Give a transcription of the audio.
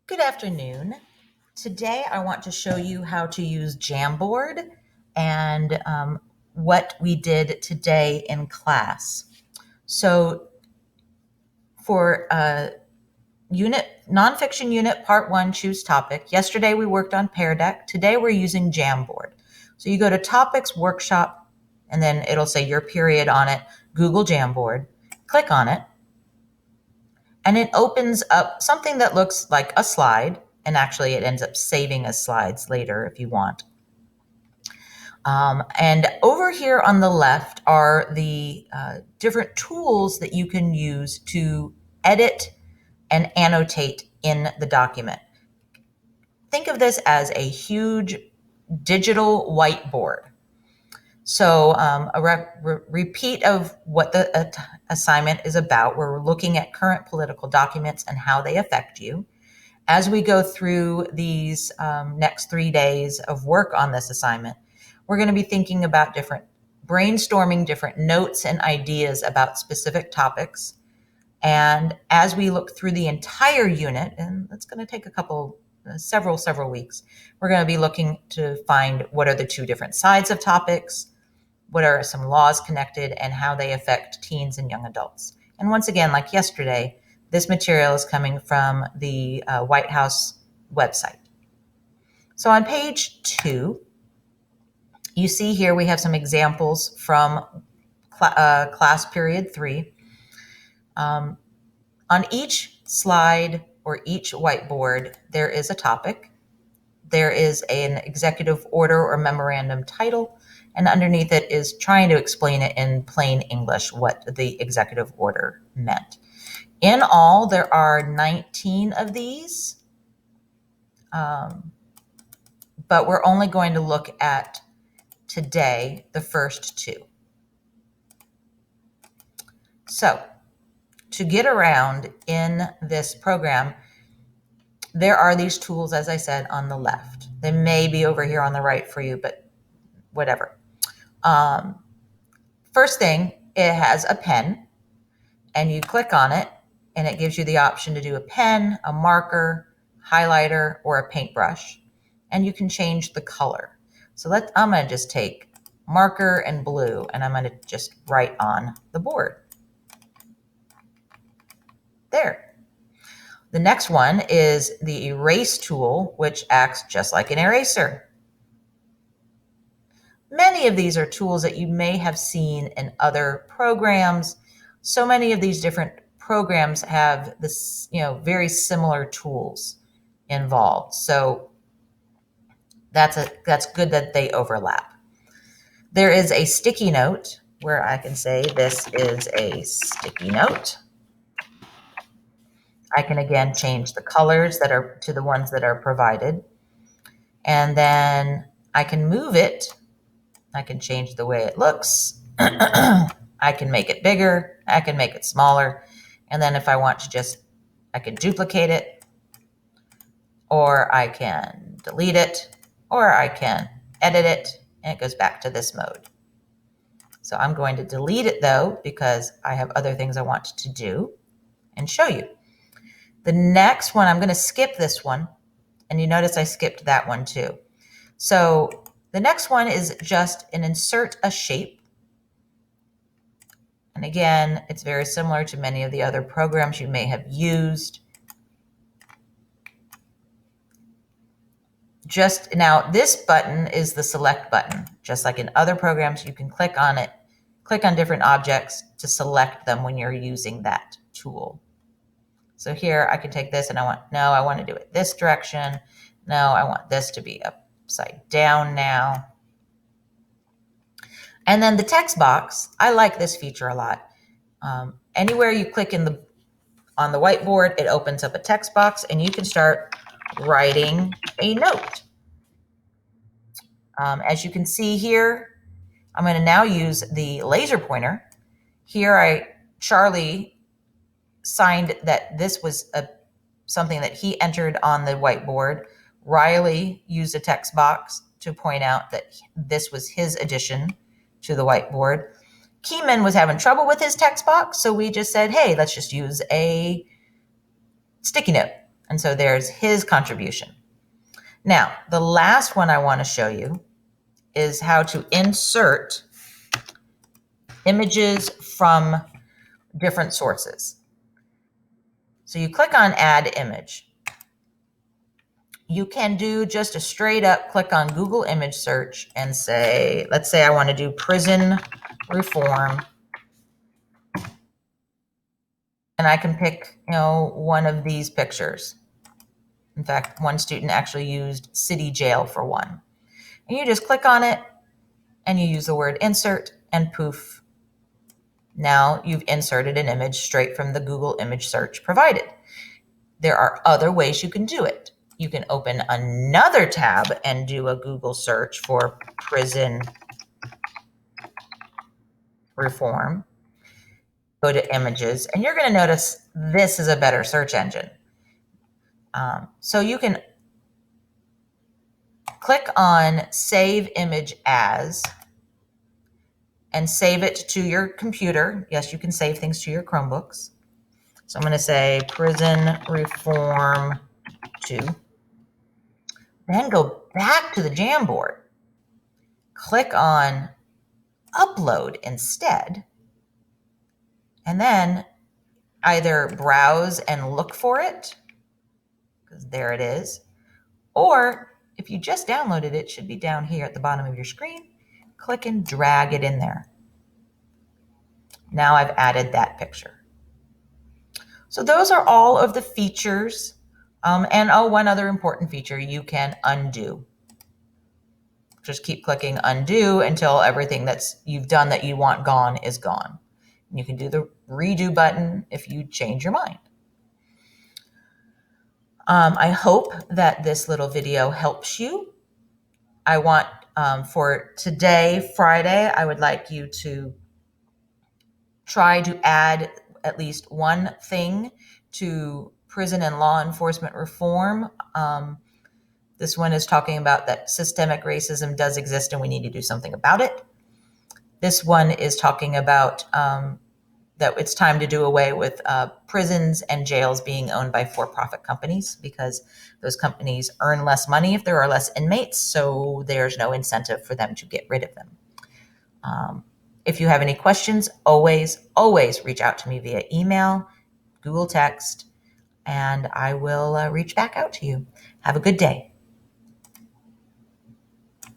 Good afternoon. Today I want to show you how to use Jamboard and what we did today in class. So for nonfiction unit part 1, choose topic. Yesterday we worked on Pear Deck. Today we're using Jamboard. So you go to topics workshop and then it'll say your period on it. Google Jamboard, click on it, and it opens up something that looks like a slide. And actually, it ends up saving as slides later if you want. And over here on the left are the different tools that you can use to edit and annotate in the document. Think of this as a huge digital whiteboard. So a repeat of what the assignment is about. We're looking at current political documents and how they affect you. As we go through these next 3 days of work on this assignment, we're going to be thinking about brainstorming different notes and ideas about specific topics. And as we look through the entire unit, and that's going to take several weeks, we're going to be looking to find what are the two different sides of topics, what are some laws connected, and how they affect teens and young adults. And once again, like yesterday, this material is coming from the White House website. So on page 2, you see here we have some examples from class period 3. On each slide or each whiteboard, there is a topic. There is an executive order or memorandum title, and underneath it is trying to explain it in plain English what the executive order meant. In all, there are 19 of these, but we're only going to look at today the first 2. So to get around in this program, there are these tools, as I said, on the left. They may be over here on the right for you, but whatever. First thing, it has a pen, and you click on it, and it gives you the option to do a pen, a marker, highlighter, or a paintbrush, and you can change the color. So I'm going to just take marker and blue, and I'm going to just write on the board. There. The next one is the erase tool, which acts just like an eraser. Many of these are tools that you may have seen in other programs. So many of these different programs have this, very similar tools involved. So that's good that they overlap. There is a sticky note where I can say this is a sticky note. I can again change the colors that are to the ones that are provided. And then I can move it. I can change the way it looks. I can make it bigger. I can make it smaller. And then if I want to I can duplicate it, or I can delete it, or I can edit it, and it goes back to this mode. So I'm going to delete it though, because I have other things I want to do and show you. The next one, I'm going to skip this one. And you notice I skipped that one too. So the next one is just an insert a shape. And again, it's very similar to many of the other programs you may have used. Just now, this button is the select button. Just like in other programs, you can click on it, click on different objects to select them when you're using that tool. So here I can take this and I want to do it this direction. No, I want this to be upside down now. And then the text box, I like this feature a lot. Anywhere you click on the whiteboard, it opens up a text box and you can start writing a note. As you can see here, I'm going to now use the laser pointer. Here Charlie signed that this was something that he entered on the whiteboard. Riley used a text box to point out that this was his addition to the whiteboard. Keyman was having trouble with his text box, so we just said, hey, let's just use a sticky note. And so there's his contribution. Now, the last one I want to show you is how to insert images from different sources. So you click on Add Image. You can do just a straight up click on Google image search and say, let's say I want to do prison reform. And I can pick, one of these pictures. In fact, one student actually used city jail for one. And you just click on it and you use the word insert and poof. Now you've inserted an image straight from the Google image search provided. There are other ways you can do it. You can open another tab and do a Google search for prison reform. Go to images, and you're going to notice this is a better search engine. So you can click on Save Image As and save it to your computer. Yes, you can save things to your Chromebooks. So I'm going to say Prison Reform 2. Then go back to the Jamboard. Click on Upload instead. And then either browse and look for it, because there it is. Or if you just downloaded it, it should be down here at the bottom of your screen. Click and drag it in there. Now I've added that picture. So those are all of the features. And one other important feature, you can undo. Just keep clicking undo until everything that's you've done that you want gone is gone. You can do the redo button if you change your mind. I hope that this little video helps you. I want for today, Friday, I would like you to try to add at least one thing to prison and law enforcement reform. This one is talking about that systemic racism does exist and we need to do something about it. This one is talking about that it's time to do away with prisons and jails being owned by for-profit companies because those companies earn less money if there are less inmates, so there's no incentive for them to get rid of them. If you have any questions, always reach out to me via email, Google Text, and I will reach back out to you. Have a good day.